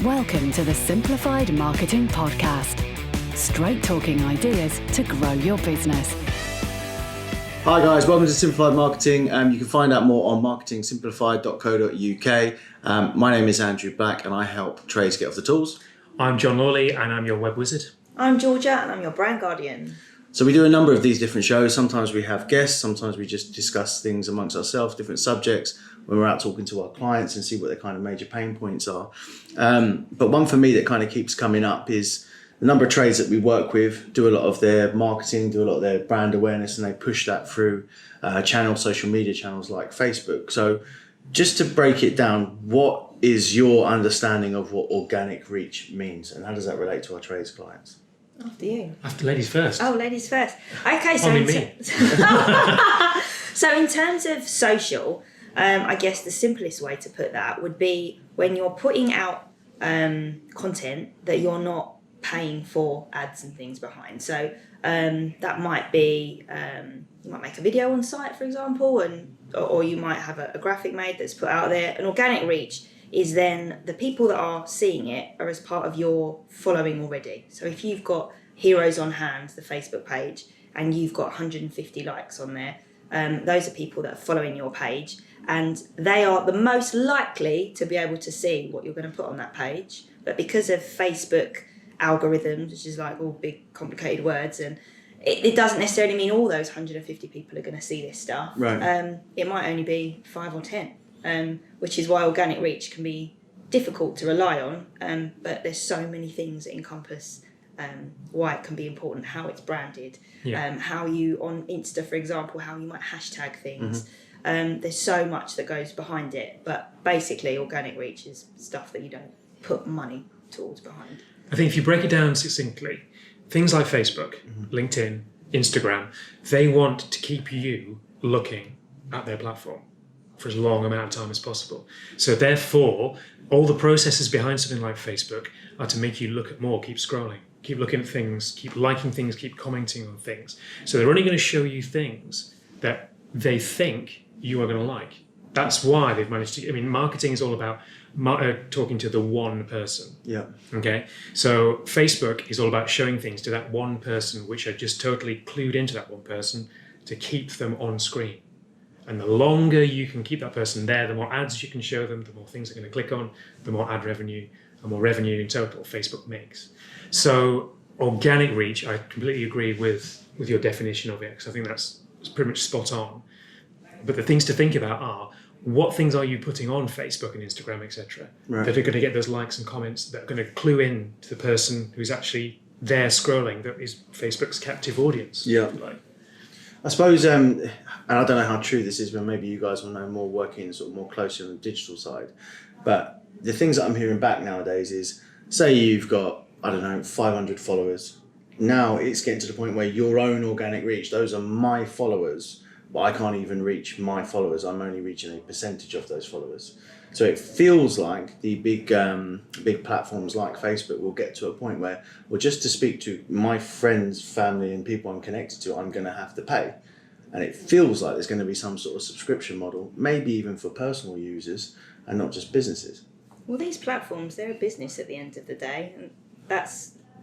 Welcome to the Simplified Marketing Podcast. Straight talking ideas to grow your business. Hi guys, welcome to Simplified Marketing. You can find out more on marketingsimplified.co.uk. My name is Andrew Black and I help trades get off the tools. I'm John Lawley and I'm your web wizard. I'm Georgia and I'm your brand guardian. So we do a number of these different shows. Sometimes we have guests, sometimes we just discuss things amongst ourselves, different subjects when we're out talking to our clients and see what their kind of major pain points are. But one for me that kind of keeps coming up is the number of trades that we work with do a lot of their marketing, do a lot of their brand awareness, and they push that through social media channels like Facebook. So just to break it down, what is your understanding of what organic reach means and how does that relate to our trades clients? After you. After ladies first. Oh, ladies first. Okay, so so in terms of social, I guess the simplest way to put that would be when you're putting out content that you're not paying for ads and things behind. So that might be you might make a video on site, for example, or you might have a graphic made that's put out there. An organic reach is then the people that are seeing it are as part of your following already. So if you've got Heroes on Hand, the Facebook page, and you've got 150 likes on there, those are people that are following your page, and they are the most likely to be able to see what you're going to put on that page. But because of Facebook algorithms, which is like all big complicated words, and it doesn't necessarily mean all those 150 people are going to see this stuff. Right. It might only be 5 or 10. Which is why organic reach can be difficult to rely on, but there's so many things that encompass why it can be important, how it's branded, how you, on Insta, for example, how you might hashtag things. There's so much that goes behind it, but basically organic reach is stuff that you don't put money towards behind. I think if you break it down succinctly, things like Facebook, LinkedIn, Instagram, they want to keep you looking at their platform for as long amount of time as possible. So therefore, all the processes behind something like Facebook are to make you look at more, keep scrolling, keep looking at things, keep liking things, keep commenting on things. So they're only going to show you things that they think you are going to like. That's why they've managed to, marketing is all about talking to the one person. Yeah. Okay. So Facebook is all about showing things to that one person, which are just totally clued into that one person to keep them on screen. And the longer you can keep that person there, the more ads you can show them, the more things they're going to click on, the more ad revenue and more revenue in total Facebook makes. So organic reach, I completely agree with your definition of it, because I think that's pretty much spot on. But the things to think about are, what things are you putting on Facebook and Instagram, etc., that are going to get those likes and comments, that are going to clue in to the person who's actually there scrolling, that is Facebook's captive audience. Yeah. I suppose, and I don't know how true this is, but maybe you guys will know more working sort of more closely on the digital side. But the things that I'm hearing back nowadays is, say you've got, 500 followers. Now it's getting to the point where your own organic reach, those are my followers, but I can't even reach my followers. I'm only reaching a percentage of those followers. So it feels like the big platforms like Facebook will get to a point where, well, just to speak to my friends, family, and people I'm connected to, I'm going to have to pay. And it feels like there's going to be some sort of subscription model, maybe even for personal users and not just businesses. Well, these platforms, they're a business at the end of the day, and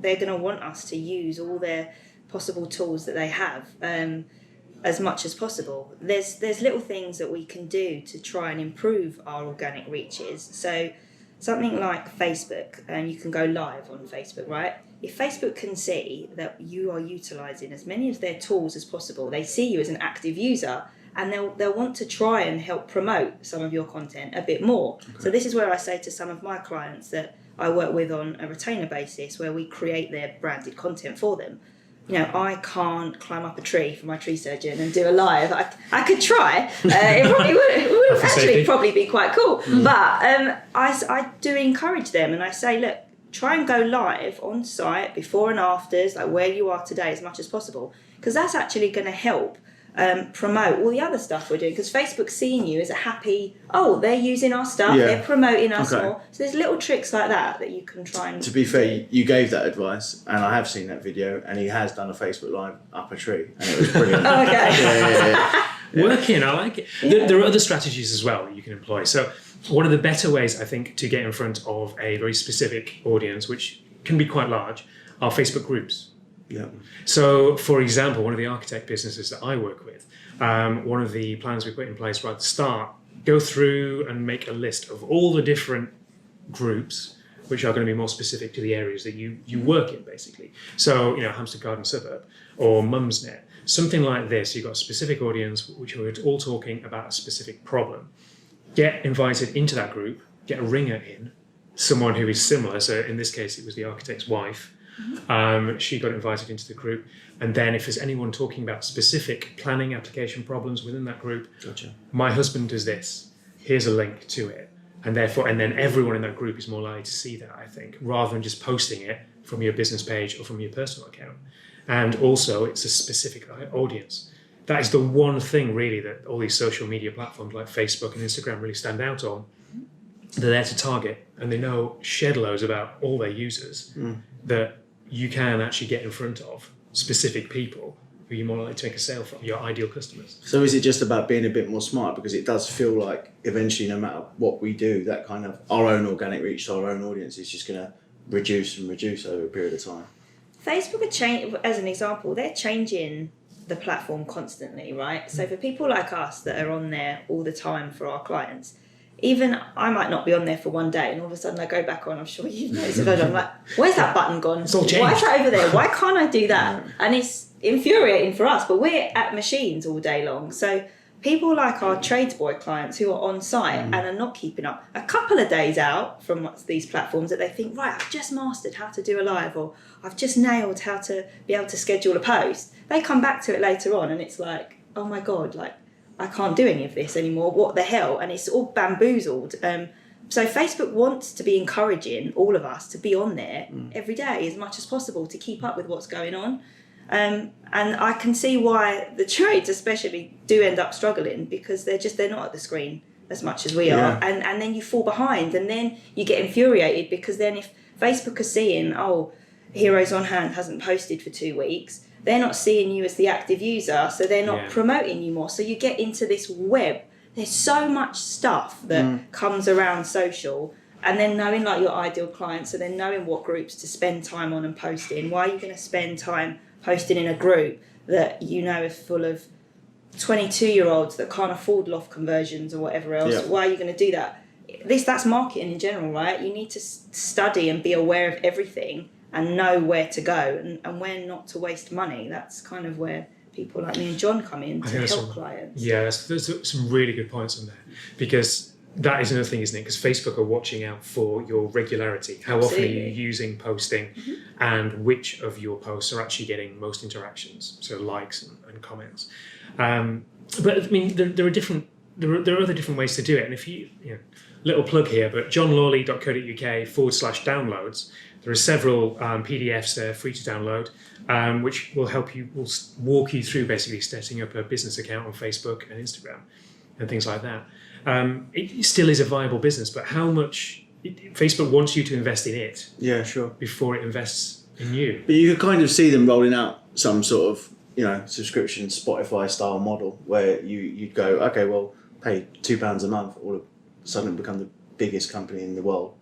they're going to want us to use all their possible tools that they have. As much as possible. There's little things that we can do to try and improve our organic reaches. So something like Facebook, and you can go live on Facebook, right? If Facebook can see that you are utilising as many of their tools as possible, they see you as an active user, and they'll want to try and help promote some of your content a bit more. Okay. So this is where I say to some of my clients that I work with on a retainer basis, where we create their branded content for them. I can't climb up a tree for my tree surgeon and do a live. I could try. It would actually probably be quite cool. But I do encourage them, and I say, look, try and go live on site, before and afters, like where you are today, as much as possible, because that's actually going to help promote all the other stuff we're doing, because Facebook's seeing you as a happy, they're using our stuff, they're promoting us more. So there's little tricks like that you can try and... To be fair, you gave that advice, and I have seen that video, and he has done a Facebook Live up a tree, and it was brilliant. Okay. Yeah. Working, I like it. There are other strategies as well that you can employ. So one of the better ways, I think, to get in front of a very specific audience, which can be quite large, are Facebook groups. Yeah. So, for example, one of the architect businesses that I work with, one of the plans we put in place right at the start, go through and make a list of all the different groups which are going to be more specific to the areas that you work in, basically. So, Hampstead Garden Suburb or Mumsnet, something like this. You've got a specific audience which are all talking about a specific problem. Get invited into that group, get a ringer in, someone who is similar. So in this case, it was the architect's wife. She got invited into the group. And then if there's anyone talking about specific planning application problems within that group, Gotcha. my husband does this. Here's a link to it. And then everyone in that group is more likely to see that, I think, rather than just posting it from your business page or from your personal account. And also, it's a specific audience. That is the one thing, really, that all these social media platforms like Facebook and Instagram really stand out on. They're there to target, and they know shed loads about all their users that you can actually get in front of specific people who you're more likely to make a sale from, your ideal customers. So is it just about being a bit more smart? Because it does feel like eventually, no matter what we do, that kind of our own organic reach to our own audience is just going to reduce and reduce over a period of time. Facebook as an example, they're changing the platform constantly, right? So for people like us that are on there all the time for our clients, even I might not be on there for one day and all of a sudden I go back on, I'm sure you've noticed, I'm like, where's that button gone? It's all changed. Why is that over there? Why can't I do that? And it's infuriating for us, but we're at machines all day long. So people like our tradesboy clients who are on site and are not keeping up, a couple of days out from these platforms that they think, right, I've just mastered how to do a live, or I've just nailed how to be able to schedule a post. They come back to it later on and it's like, oh my God, like I can't do any of this anymore. What the hell? And it's all bamboozled. So Facebook wants to be encouraging all of us to be on there every day as much as possible to keep up with what's going on. And I can see why the trades especially do end up struggling, because they're not at the screen as much as we are. And then you fall behind, and then you get infuriated because then if Facebook are seeing, oh, Heroes on Hand hasn't posted for 2 weeks, they're not seeing you as the active user, so they're not promoting you more. So you get into this web. There's so much stuff that comes around social, and then knowing like your ideal clients, and then knowing what groups to spend time on and post in. Why are you going to spend time posting in a group that you know is full of 22-year-olds that can't afford loft conversions or whatever else? Yeah. Why are you going to do that? That's marketing in general, right? You need to study and be aware of everything and know where to go and where not to waste money. That's kind of where people like me and John come in to help clients. Yeah, there's some really good points on there, because that is another thing, isn't it? Because Facebook are watching out for your regularity. How often are you using posting, and which of your posts are actually getting most interactions, so likes and comments. But I mean, there are other different ways to do it. And if you little plug here, but johnlawley.co.uk/downloads. There are several PDFs there free to download, which will walk you through basically setting up a business account on Facebook and Instagram and things like that. It still is a viable business, but how much Facebook wants you to invest in it before it invests in you. But you could kind of see them rolling out some sort of subscription Spotify style model where you'd go, okay, well, pay £2 a month, all of a sudden become the biggest company in the world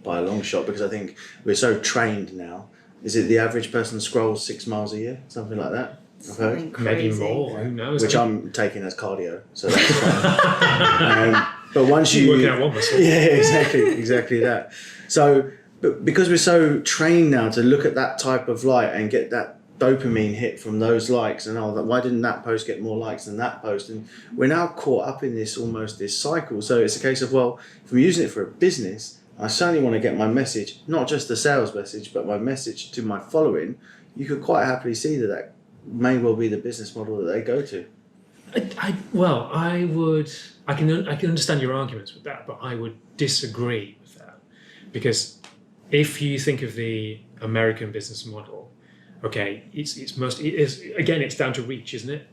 by a long shot, because I think we're so trained now. Is it the average person scrolls 6 miles a year, something like that? I've heard. Maybe more. Who knows? Which I'm taking as cardio, so that's fine. But once you working out one muscle. Yeah, exactly that. So, but because we're so trained now to look at that type of light and get that dopamine hit from those likes, and why didn't that post get more likes than that post? And we're now caught up in this cycle. So it's a case of, well, if I'm using it for a business, I certainly want to get my message, not just the sales message, but my message to my following. You could quite happily see that may well be the business model that they go to. I can understand your arguments with that, but I would disagree with that, because if you think of the American business model, okay, it's down to reach, isn't it?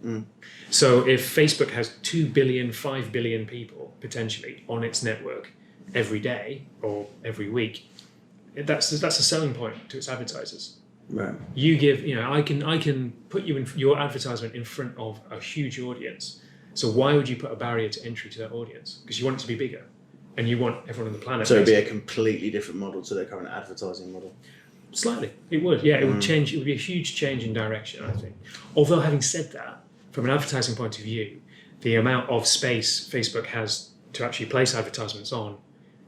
So if Facebook has 2 billion, 5 billion people potentially on its network every day or every week, that's a selling point to its advertisers. Right. You give, I can put your advertisement in front of a huge audience. So why would you put a barrier to entry to that audience? Because you want it to be bigger. and you want everyone on the planet. So it'd be a completely different model to their current advertising model. Slightly, it would. Yeah, it would change. It would be a huge change in direction, I think. Although, having said that, from an advertising point of view, the amount of space Facebook has to actually place advertisements on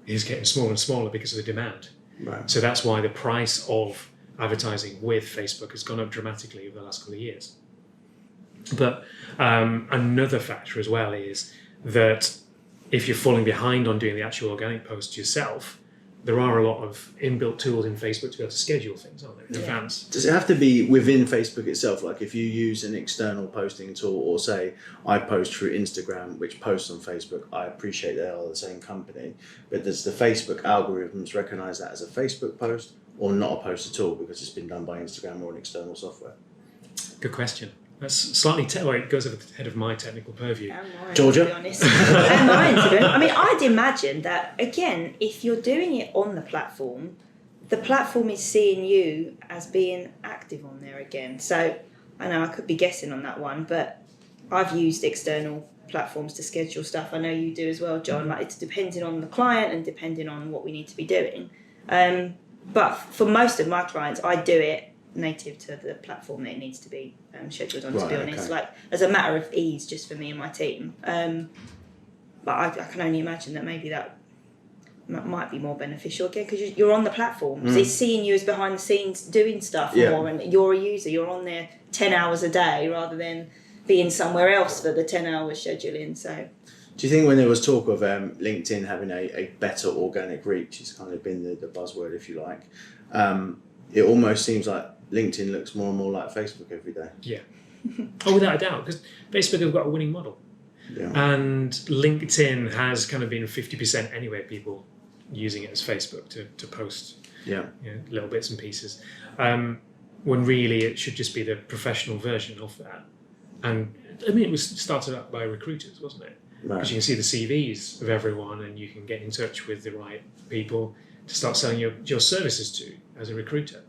is getting smaller and smaller because of the demand. Right. So that's why the price of advertising with Facebook has gone up dramatically over the last couple of years. But another factor as well is that if you're falling behind on doing the actual organic posts yourself, there are a lot of inbuilt tools in Facebook to be able to schedule things, aren't there, in advance? Does it have to be within Facebook itself? Like if you use an external posting tool, or say I post through Instagram, which posts on Facebook, I appreciate they are the same company, but does the Facebook algorithms recognize that as a Facebook post or not a post at all because it's been done by Instagram or an external software? Good question. That's slightly, it goes over the head of my technical purview. And mine, Georgia? to be honest. And mine, to be honest. I mean, I'd imagine that, again, if you're doing it on the platform is seeing you as being active on there again. So I know I could be guessing on that one, but I've used external platforms to schedule stuff. I know you do as well, John. Like, it's depending on the client and depending on what we need to be doing. But for most of my clients, I do it native to the platform that it needs to be scheduled on, to be honest, like as a matter of ease just for me and my team. But I can only imagine that maybe that might be more beneficial again because you're on the platform. So it's seeing you as behind the scenes doing stuff more, and you're a user, you're on there 10 hours a day rather than being somewhere else for the 10 hours scheduling. So do you think when there was talk of LinkedIn having a better organic reach, it's kind of been the buzzword, if you like, it almost seems like LinkedIn looks more and more like Facebook every day. Yeah. Oh, without a doubt, because Facebook have got a winning model. Yeah. And LinkedIn has kind of been 50% anyway, people using it as Facebook to post little bits and pieces. When really it should just be the professional version of that. And I mean, it was started up by recruiters, wasn't it? Because you can see the CVs of everyone and you can get in touch with the right people to start selling your services to as a recruiter.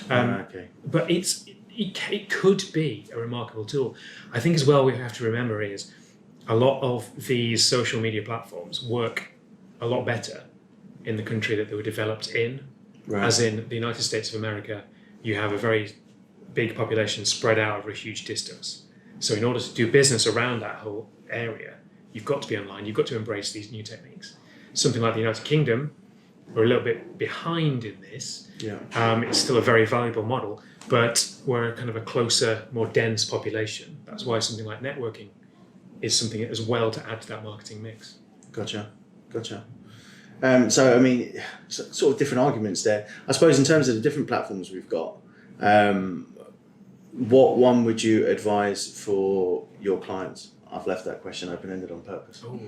But it could be a remarkable tool. I think as well we have to remember is a lot of these social media platforms work a lot better in the country that they were developed in. Right. As in the United States of America, you have a very big population spread out over a huge distance. So in order to do business around that whole area, you've got to be online, you've got to embrace these new techniques. Something like the United Kingdom, we're a little bit behind in this. It's still a very valuable model, but we're kind of a closer, more dense population. That's why something like networking is something as well to add to that marketing mix. Gotcha. So, I mean, sort of different arguments there. I suppose in terms of the different platforms we've got, what one would you advise for your clients? I've left that question open-ended on purpose. Oh.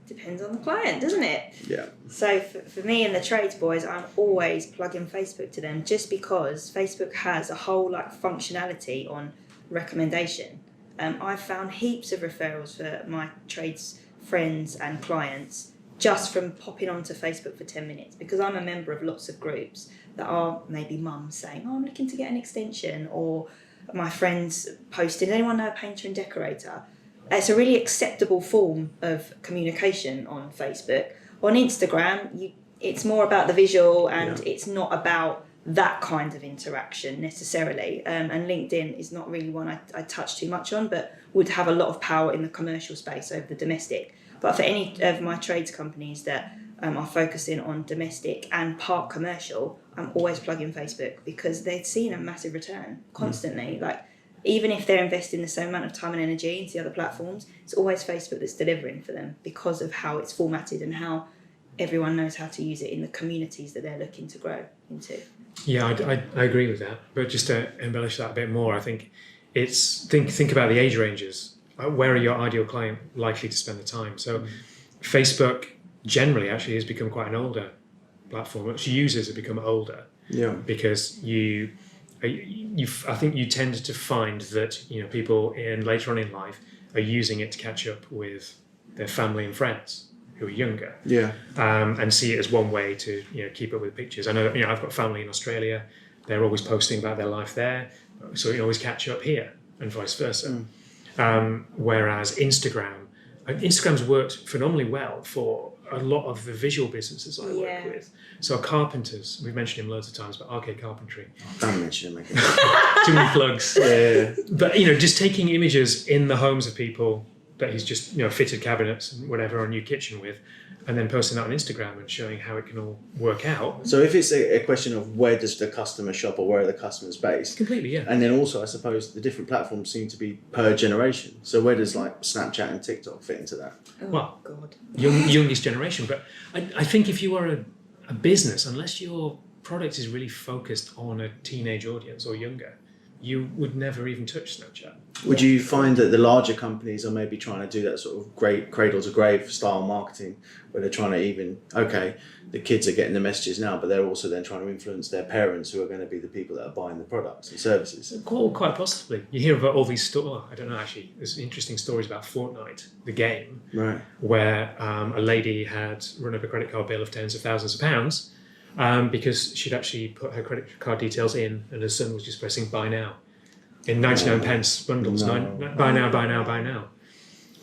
Depends on the client, doesn't it? Yeah. So for me and the trades boys, I'm always plugging Facebook to them just because Facebook has a whole functionality on recommendation. I've found heaps of referrals for my trades friends and clients just from popping onto Facebook for 10 minutes because I'm a member of lots of groups that are maybe mums saying, I'm looking to get an extension, or my friends posted, anyone know a painter and decorator? It's a really acceptable form of communication on Facebook. On Instagram, it's more about the visual and it's not about that kind of interaction necessarily. And LinkedIn is not really one I touch too much on, but would have a lot of power in the commercial space over the domestic. But for any of my trades companies that are focusing on domestic and part commercial, I'm always plugging Facebook because they're seeing a massive return constantly. Even if they're investing the same amount of time and energy into the other platforms, it's always Facebook that's delivering for them because of how it's formatted and how everyone knows how to use it in the communities that they're looking to grow into. Yeah, I agree with that. But just to embellish that a bit more, I think it's think about the age ranges. Where are your ideal client likely to spend the time? So Facebook generally actually has become quite an older platform. Its users have become older because I think you tend to find that people later on in life are using it to catch up with their family and friends who are younger, and see it as one way to keep up with pictures. I know that I've got family in Australia; they're always posting about their life there, so you always catch up here, and vice versa. Whereas Instagram, And Instagram's worked phenomenally well for a lot of the visual businesses I work with. So carpenters, we've mentioned him loads of times, but RK Carpentry. Don't mention him again. Too many plugs. Yeah. But, just taking images in the homes of people that he's just, fitted cabinets and whatever, or a new kitchen with, and then posting that on Instagram and showing how it can all work out. So if it's a question of where does the customer shop or where are the customers based? Completely, yeah. And then also, I suppose, the different platforms seem to be per generation. So where does like Snapchat and TikTok fit into that? Oh, Well, God. Youngest generation. But I think if you are a business, unless your product is really focused on a teenage audience or younger, you would never even touch Snapchat. Would you find that the larger companies are maybe trying to do that sort of great cradle to grave style marketing where they're trying to the kids are getting the messages now, but they're also then trying to influence their parents who are going to be the people that are buying the products and services? Quite possibly. You hear about all these I don't know, actually, there's interesting stories about Fortnite, the game, Right. where a lady had run up a credit card bill of tens of thousands of pounds because she'd actually put her credit card details in and her son was just pressing buy now in 99 pence bundles. No. Buy now, buy now, buy now.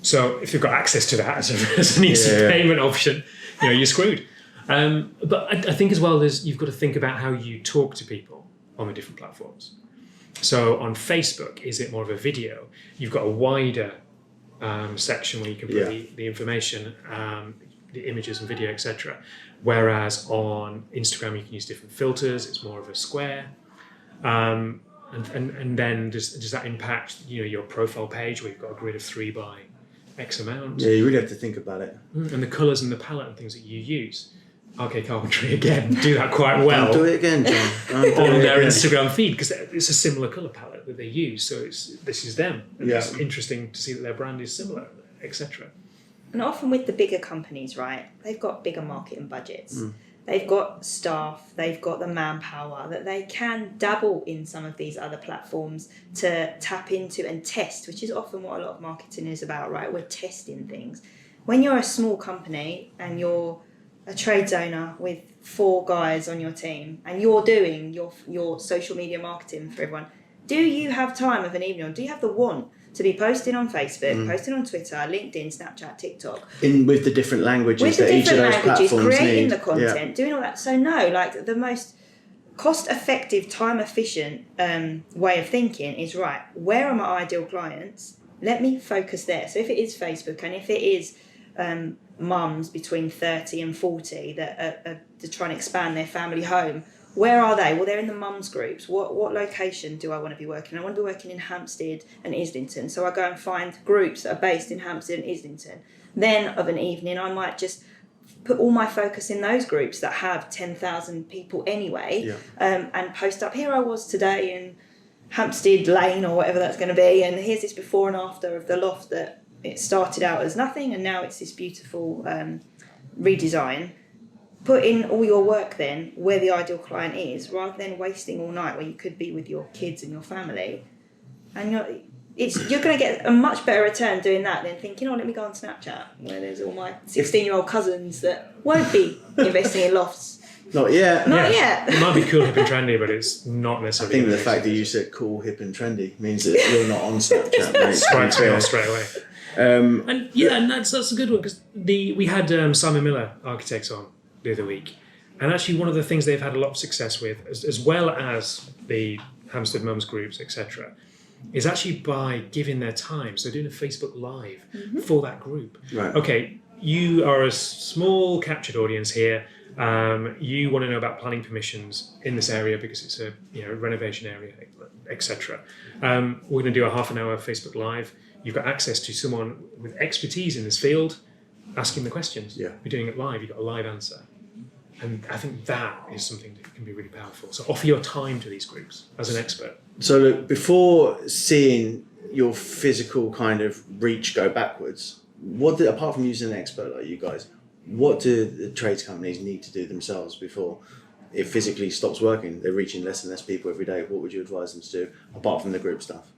So if you've got access to that as an easy payment option, you're screwed. But I think as well, you've got to think about how you talk to people on the different platforms. So on Facebook, is it more of a video? You've got a wider section where you can put the information, the images and video, etc. Whereas on Instagram, you can use different filters. It's more of a square. And then does that impact your profile page where you've got a grid of 3 by X amount? Yeah, you really have to think about it. And the colours and the palette and things that you use. RK Carpentry again do that quite well. Don't do it again, John. Don't do on it their again. Instagram feed because it's a similar colour palette that they use. So this is them. And it's interesting to see that their brand is similar, etc. And often with the bigger companies, right, they've got bigger marketing budgets. They've got staff, they've got the manpower that they can dabble in some of these other platforms to tap into and test, which is often what a lot of marketing is about, right? We're testing things. When you're a small company and you're a trades owner with 4 guys on your team and you're doing your social media marketing for everyone, do you have time of an evening or do you have the want to be posting on Facebook, posting on Twitter, LinkedIn, Snapchat, TikTok? With the different languages that each of those platforms creating need. the content, doing all that. So no, like the most cost-effective, time-efficient way of thinking is, right, where are my ideal clients? Let me focus there. So if it is Facebook and if it is mums between 30 and 40 that are trying to expand their family home, where are they? Well, they're in the mums groups. What location do I want to be working in? I want to be working in Hampstead and Islington. So I go and find groups that are based in Hampstead and Islington. Then of an evening, I might just put all my focus in those groups that have 10,000 people anyway, and post up, here I was today in Hampstead Lane or whatever that's going to be, and here's this before and after of the loft that it started out as nothing and now it's this beautiful redesign. Put in all your work then where the ideal client is, rather than wasting all night where you could be with your kids and your family. And you're going to get a much better return doing that than thinking, let me go on Snapchat where there's all my 16-year-old cousins that won't be investing in lofts. Not yet. Not yet. It might be cool, hip and trendy, but it's not I necessarily. think the fact that you said cool, hip and trendy means that you're not on Snapchat, mate. Strikes me off straight away. And that's a good one because we had Simon Miller Architects on the other week, and actually one of the things they've had a lot of success with, as well as the Hampstead Mums groups, etc., is actually by giving their time. So doing a Facebook Live for that group. Right. Okay, you are a small captured audience here. You want to know about planning permissions in this area because it's a renovation area, etc. We're going to do a half an hour Facebook Live. You've got access to someone with expertise in this field asking the questions. Yeah. We're doing it live. You've got a live answer. And I think that is something that can be really powerful. So offer your time to these groups as an expert. So look, before seeing your physical kind of reach go backwards, apart from using an expert like you guys, what do the trades companies need to do themselves before it physically stops working? They're reaching less and less people every day. What would you advise them to do apart from the group stuff?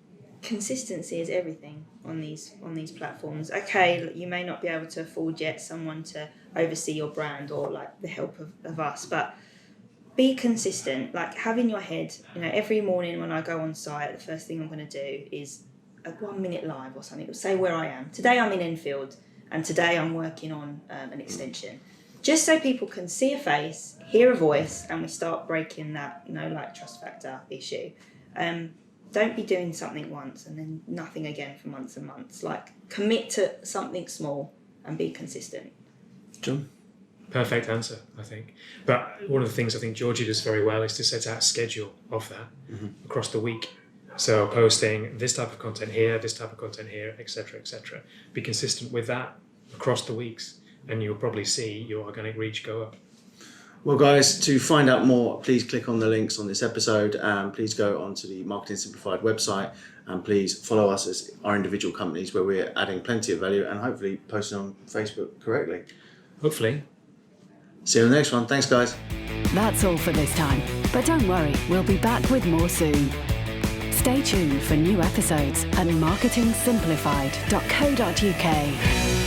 Consistency is everything on these platforms. Okay, you may not be able to afford yet someone to oversee your brand or like the help of us, but be consistent. Like have in your head, every morning when I go on site, the first thing I'm going to do is a 1 minute live or something. Say where I am. Today I'm in Enfield. And today I'm working on an extension. Just so people can see a face, hear a voice, and we start breaking that no like trust factor issue. Don't be doing something once and then nothing again for months and months. Like, commit to something small and be consistent. John? Perfect answer, I think. But one of the things I think Georgie does very well is to set out a schedule of that across the week. So posting this type of content here, this type of content here, etc., etc. Be consistent with that across the weeks, and you'll probably see your organic reach go up. Well, guys, to find out more, please click on the links on this episode. Please go onto the Marketing Simplified website, and please follow us as our individual companies, where we're adding plenty of value and hopefully posting on Facebook correctly. Hopefully. See you in the next one. Thanks, guys. That's all for this time, but don't worry, we'll be back with more soon. Stay tuned for new episodes at marketingsimplified.co.uk.